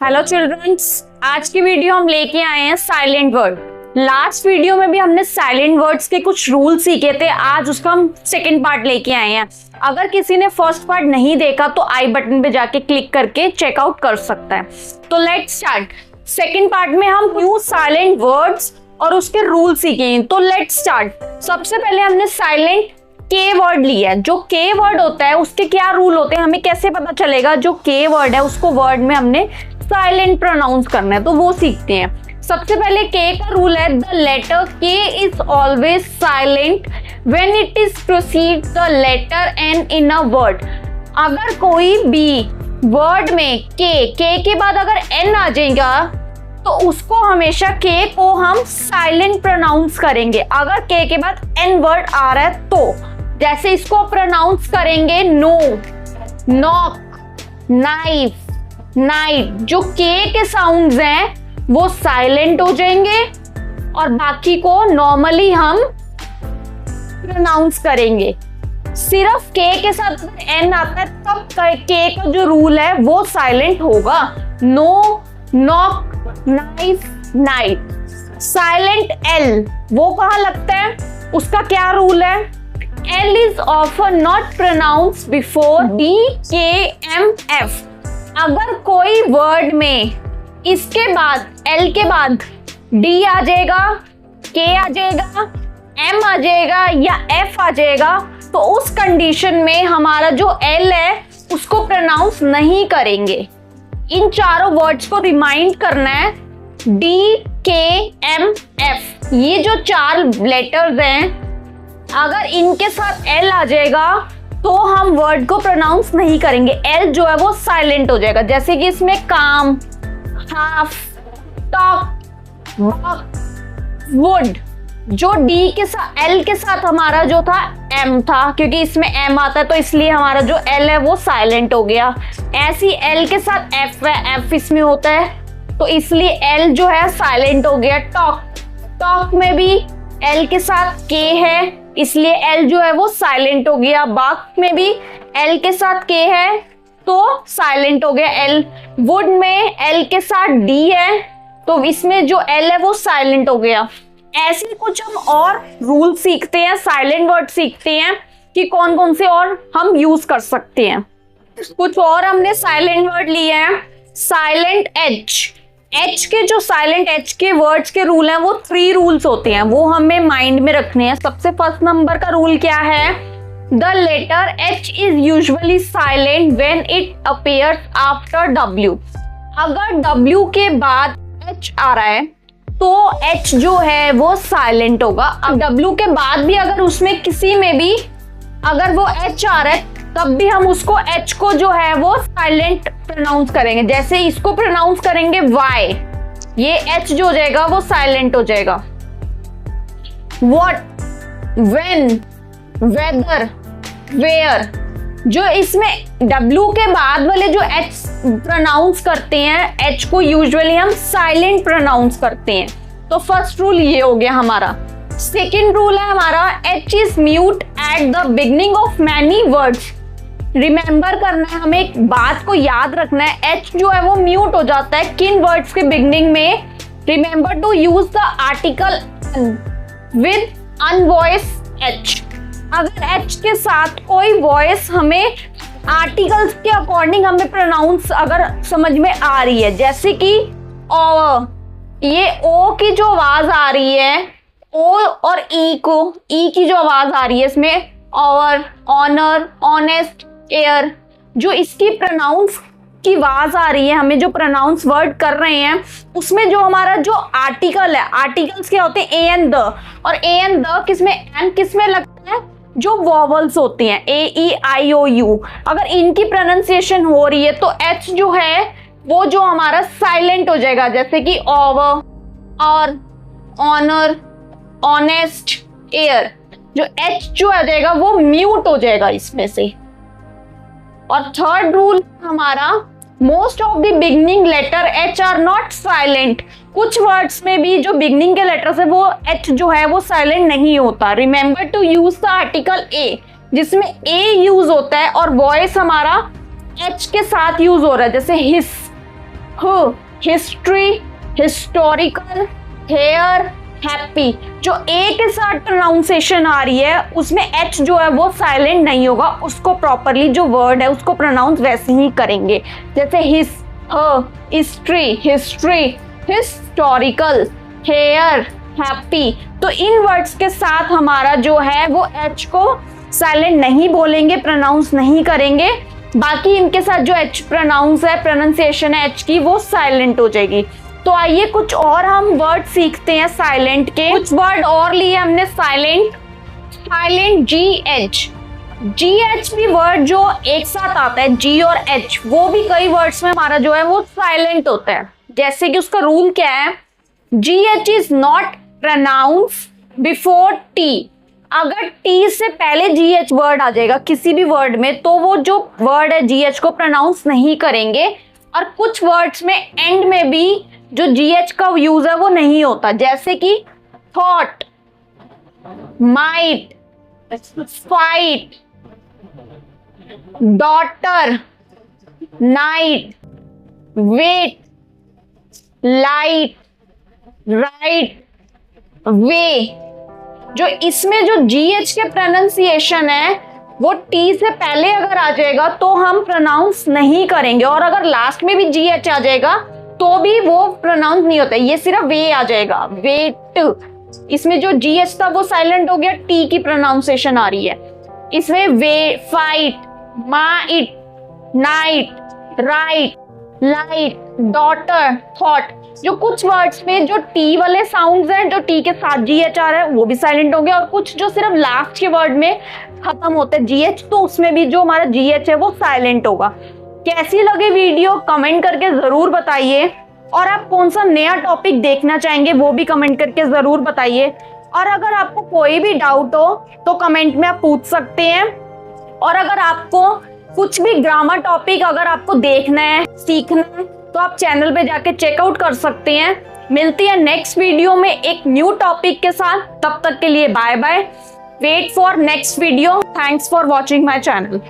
Hello children's, आज की video हम लेके आए हैं साइलेंट वर्ड। लास्ट वीडियो में भी हमने साइलेंट वर्ड्स के कुछ रूल सीखे थे। आज उसका हम सेकंड पार्ट लेके आए हैं। अगर किसी ने फर्स्ट पार्ट नहीं देखा तो आई बटन पे जाके क्लिक करके चेकआउट कर सकता है। तो लेट्स स्टार्ट। सेकंड पार्ट में हम न्यू साइलेंट वर्ड्स और उसके रूल सीखेंगे। तो लेट्स स्टार्ट। सबसे पहले हमने साइलेंट के वर्ड लिया है। जो के वर्ड होता है उसके क्या रूल होते हैं, हमें कैसे पता चलेगा जो के वर्ड है उसको वर्ड में हमने साइलेंट प्रोनाउंस करना है, तो वो सीखते हैं। सबसे पहले के का रूल है, the letter K is always silent when it is proceed the letter N in a word. अगर कोई भी वर्ड में के बाद अगर एन आ जाएगा तो उसको हमेशा के को हम साइलेंट प्रोनाउंस करेंगे। अगर के बाद एन वर्ड आ रहा है तो जैसे इसको प्रोनाउंस करेंगे नो, नॉक, नाइफ, नाइट। जो के साउंड्स हैं वो साइलेंट हो जाएंगे और बाकी को नॉर्मली हम प्रोनाउंस करेंगे। सिर्फ के साथ अगर एन आता है तब के का जो रूल है वो साइलेंट होगा। No, knock, knife, knight. Silent L वो कहाँ लगता है, उसका क्या रूल है, L is often not pronounce before D K M F. अगर कोई वर्ड में इसके बाद एल के बाद डी आ जाएगा, के आ जाएगा, एम आ जाएगा या एफ आ जाएगा तो उस कंडीशन में हमारा जो एल है उसको प्रोनाउंस नहीं करेंगे। इन चारों वर्ड्स को रिमाइंड करना है, डी, के, एम, एफ। ये जो चार लेटर्स हैं अगर इनके साथ एल आ जाएगा तो हम वर्ड को प्रोनाउंस नहीं करेंगे। एल जो है वो साइलेंट हो जाएगा। जैसे कि इसमें काम, हाफ, टॉक, वॉक, वुड। जो डी के साथ एल के साथ हमारा जो था एम था, क्योंकि इसमें एम आता है तो इसलिए हमारा जो एल है वो साइलेंट हो गया। ऐसी एल के साथ एफ है, एफ इसमें होता है तो इसलिए एल जो है साइलेंट हो गया। टॉक, टॉक में भी एल के साथ के है इसलिए एल जो है वो साइलेंट हो गया। बाक में भी एल के साथ के है तो साइलेंट हो गया एल। वुड में एल के साथ डी है तो इसमें जो एल है वो साइलेंट हो गया। ऐसे कुछ हम और रूल सीखते हैं, साइलेंट वर्ड सीखते हैं कि कौन कौन से और हम यूज कर सकते हैं। कुछ और हमने साइलेंट वर्ड लिए हैं। साइलेंट एच, एच के जो साइलेंट एच के वर्ड्स के रूल हैं वो 3 रूल्स होते हैं, वो हमें माइंड में रखने हैं। सबसे फर्स्ट नंबर का रूल क्या है, the letter H is usually silent when it appears after W. अगर डब्ल्यू के बाद एच आ रहा है तो एच जो है वो साइलेंट होगा। अब डब्ल्यू के बाद भी अगर उसमें किसी में भी अगर वो एच आ रहा है तब भी हम उसको एच को जो है वो साइलेंट प्रोनाउंस करेंगे। जैसे इसको प्रोनाउंस करेंगे वाई, ये एच जो हो जाएगा वो साइलेंट हो जाएगा। What, when, weather, where. जो इसमें डब्ल्यू के बाद वाले जो एच प्रोनाउंस करते हैं, एच को यूजुअली हम साइलेंट प्रोनाउंस करते हैं। तो फर्स्ट रूल ये हो गया हमारा। सेकेंड रूल है हमारा, H is mute at the beginning of many words. Remember करना है, हमें एक बात को याद रखना है, एच जो है वो म्यूट हो जाता है किन वर्ड्स के बिगिनिंग में। Remember to use the article with unvoice H. अगर एच के साथ कोई वॉइस हमें आर्टिकल्स के अकॉर्डिंग हमें प्रोनाउंस अगर समझ में आ रही है, जैसे कि ओ, ये ओ की जो आवाज आ रही है, ओ और ई को, ई की जो आवाज आ रही है इसमें और, ऑनर, ऑनेस्ट, एयर, जो इसकी प्रोनाउंस की आवाज आ रही है, हमें जो प्रोनाउंस वर्ड कर रहे हैं उसमें जो हमारा जो आर्टिकल है, आर्टिकल्स क्या होते हैं, ए एंड द। और ए एंड द किसमें, एन किसमें लगता है, जो वॉवल्स होती हैं, ए, ई, आई, ओ, यू। अगर इनकी प्रोनाउंसिएशन हो रही है तो एच जो है वो जो हमारा साइलेंट हो जाएगा। जैसे कि ओवर, और, ऑनर, ऑनेस्ट, एयर। जो एच जो आ जाएगा वो म्यूट हो जाएगा इसमें से। और थर्ड रूल हमारा, most of the beginning letter H are not silent. कुछ वर्ड्स में भी जो बिगनिंग के लेटर्स है वो एच जो है वो साइलेंट नहीं होता। Remember to use the article a, जिसमें ए यूज होता है और वॉइस हमारा एच के साथ यूज हो रहा है। जैसे हिस, हिस्ट्री, हिस्टोरिकल, हेयर, हैप्पी। जो ए के साथ प्रोनाउंसिएशन आ रही है उसमें एच जो है वो साइलेंट नहीं होगा, उसको प्रॉपरली जो वर्ड है उसको प्रोनाउंस वैसे ही करेंगे, जैसे हिस्ट्री, हिस्टोरिकल, हेयर, हैप्पी। तो इन वर्ड्स के साथ हमारा जो है वो एच को साइलेंट नहीं बोलेंगे, प्रोनाउंस नहीं करेंगे। बाकी इनके साथ जो एच प्रोनाउंस है, प्रोनाउंसिएशन है एच की, वो साइलेंट हो जाएगी। तो आइए कुछ और हम वर्ड सीखते हैं साइलेंट के। कुछ वर्ड और लिए हमने साइलेंट जी एच भी वर्ड जो एक साथ आता है, जी और एच, वो भी कई वर्ड्स में हमारा जो है वो साइलेंट होता है। जैसे कि उसका रूल क्या है, G H is not pronounce before T. अगर टी से पहले जी एच वर्ड आ जाएगा किसी भी वर्ड में तो वो जो वर्ड है जी एच को प्रोनाउंस नहीं करेंगे। और कुछ वर्ड्स में एंड में भी जो जी एच का यूज है वो नहीं होता, जैसे कि thought, might, fight, daughter, night, weight, light, right, way. जो इसमें जो जी एच के प्रोनाउंसिएशन है वो टी से पहले अगर आ जाएगा तो हम प्रोनाउंस नहीं करेंगे, और अगर लास्ट में भी जी एच आ जाएगा तो भी वो प्रोनाउंस नहीं होता, ये सिर्फ वे आ जाएगा, वेट। इसमें जो जी एच था वो साइलेंट हो गया, टी की प्रोनाउंसिएशन आ रही है। इसमें way, fight, might, night, right, light, daughter, thought. जो कुछ वर्ड्स में जो टी वाले साउंड्स हैं, जो टी के साथ जी एच आ रहा है वो भी साइलेंट हो गया, और कुछ जो सिर्फ लास्ट के वर्ड में खत्म होते हैं जी एच, तो उसमें भी जो हमारा जी एच है वो साइलेंट होगा। कैसी लगे वीडियो कमेंट करके जरूर बताइए, और आप कौन सा नया टॉपिक देखना चाहेंगे वो भी कमेंट करके जरूर बताइए। और अगर आपको कोई भी डाउट हो तो कमेंट में आप पूछ सकते हैं। और अगर आपको कुछ भी ग्रामर टॉपिक अगर आपको देखना है, सीखना है, तो आप चैनल पे जाके चेकआउट कर सकते हैं। मिलती है नेक्स्ट वीडियो में एक न्यू टॉपिक के साथ, तब तक के लिए bye bye. Wait for next video. Thanks for watching my channel.